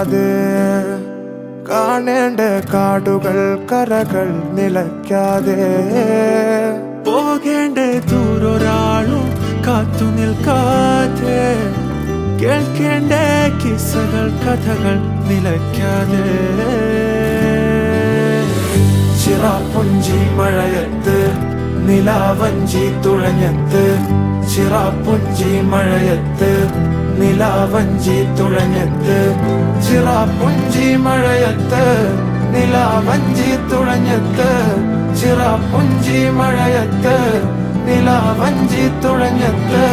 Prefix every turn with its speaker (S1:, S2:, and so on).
S1: നിലയ്ക്കാതെ കാണേണ്ട കാടുകൾ കരകൾ നിലയ്ക്കാതെ
S2: പോകേണ്ട ദൂരൊരാളും കാത്തു നിൽക്കാതെ കേൾക്കേണ്ട കിസ്സകൾ കഥകൾ നിലയ്ക്കാതെ
S1: ചിറാപ്പുഞ്ചി മഴയത്ത് നിലാവഞ്ചി തുഴഞ്ഞത്ത് ചിറാപ്പുഞ്ചി മഴയത്ത് നിലാവഞ്ചി തുഴഞ്ഞത്ത് ചിറാപ്പുഞ്ചി മഴയത്ത് നിലാവഞ്ചി തുഴഞ്ഞത്ത് ചിറാപ്പുഞ്ചി മഴയത്ത് നിലാവഞ്ചി തുഴഞ്ഞത്ത്